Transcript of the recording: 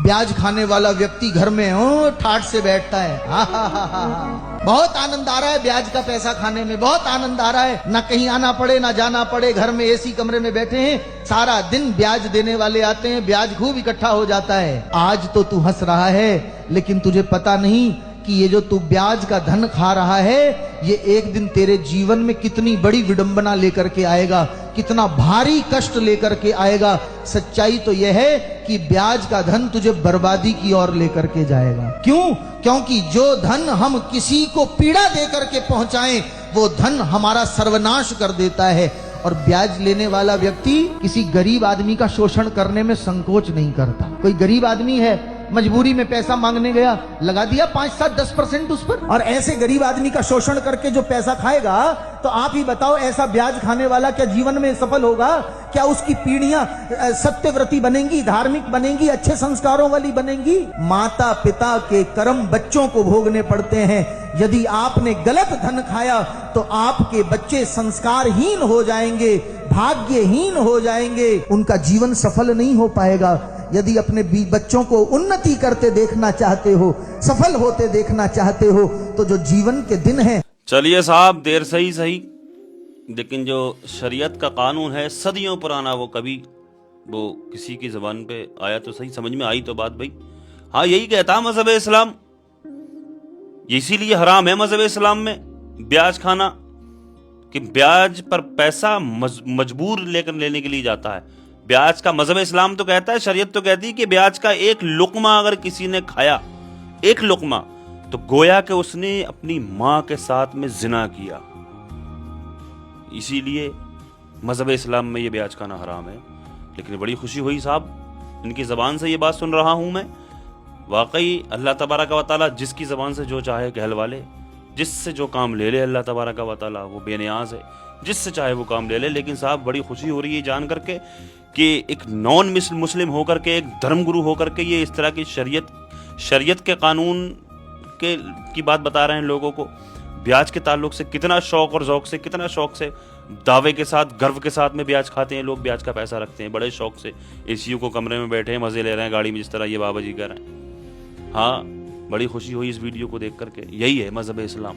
ब्याज खाने वाला व्यक्ति घर में हो ठाठ से बैठता है, बहुत आनंद आ रहा है ब्याज का पैसा खाने में, बहुत आनंद आ रहा है, ना कहीं आना पड़े ना जाना पड़े, घर में एसी कमरे में बैठे हैं, सारा दिन ब्याज देने वाले आते हैं, ब्याज खूब इकट्ठा हो जाता है। आज तो तू हंस रहा है, लेकिन तुझे पता नहीं कि ये जो तू ब्याज का धन खा रहा है, ये एक दिन तेरे जीवन में कितनी बड़ी विडंबना लेकर के आएगा, कितना भारी कष्ट लेकर के आएगा। सच्चाई तो यह है कि ब्याज का धन तुझे बर्बादी की ओर लेकर के जाएगा। क्यों? क्योंकि जो धन हम किसी को पीड़ा देकर के पहुंचाएं, वो धन हमारा सर्वनाश कर देता है। और ब्याज लेने वाला व्यक्ति किसी गरीब आदमी का शोषण करने में संकोच नहीं करता। कोई गरीब आदमी है, मजबूरी में पैसा मांगने गया, लगा दिया 5, 7, 10% उस पर, और ऐसे गरीब आदमी का शोषण करके जो पैसा खाएगा, तो आप ही बताओ ऐसा ब्याज खाने वाला क्या जीवन में सफल होगा? क्या उसकी पीढ़ियां सत्यव्रती बनेंगी, धार्मिक बनेंगी, अच्छे संस्कारों वाली बनेंगी? माता पिता के कर्म बच्चों को भोगने पड़ते हैं। यदि आपने गलत धन खाया तो आपके बच्चे संस्कारहीन हो जाएंगे, भाग्यहीन हो जाएंगे, उनका जीवन सफल नहीं हो पाएगा। यदि अपने बच्चों को उन्नति करते देखना चाहते हो, सफल होते देखना चाहते हो, तो जो जीवन के दिन हैं। चलिए साहब, देर सही सही, लेकिन जो शरीयत का कानून है सदियों पुराना, वो कभी वो किसी की जबान पे आया तो सही, समझ में आई तो बात भाई। हाँ, यही कहता मजहब इस्लाम, इसीलिए हराम है मजहब इस्लाम में ब्याज खाना, कि ब्याज पर पैसा मजबूर लेकर लेने के लिए जाता है। ब्याज का मजहब इस्लाम तो कहता है, शरीयत तो कहती है कि ब्याज का एक लुकमा अगर किसी ने खाया, एक लुकमा, तो गोया कि उसने अपनी मां के साथ में जिना किया। इसीलिए मजहब इस्लाम में ये ब्याज खाना हराम है। लेकिन बड़ी खुशी हुई साहब, इनकी जबान से ये बात सुन रहा हूं मैं। वाकई अल्लाह तबारक व तआला जिसकी जबान से जो चाहे कहलवा ले, जिससे जो काम ले ले अल्लाह तबारक व तआला, वो बेनियाज है, जिससे चाहे वो काम ले ले। लेकिन साहब बड़ी खुशी हो रही है जान करके कि एक नॉन मुस्लिम होकर के, एक धर्मगुरु होकर के, ये इस तरह की शरीयत के कानून की बात बता रहे हैं लोगों को। ब्याज के ताल्लुक से कितना शौक और जौक से, कितना शौक से, दावे के साथ, गर्व के साथ में ब्याज खाते हैं लोग, ब्याज का पैसा रखते हैं बड़े शौक से। एसीयू को कमरे में बैठे हैं, मजे ले रहे हैं गाड़ी में, जिस तरह ये बाबा जी कर रहे हैं। हाँ, बड़ी खुशी हुई इस वीडियो को देख करके। यही है मजहब इस्लाम।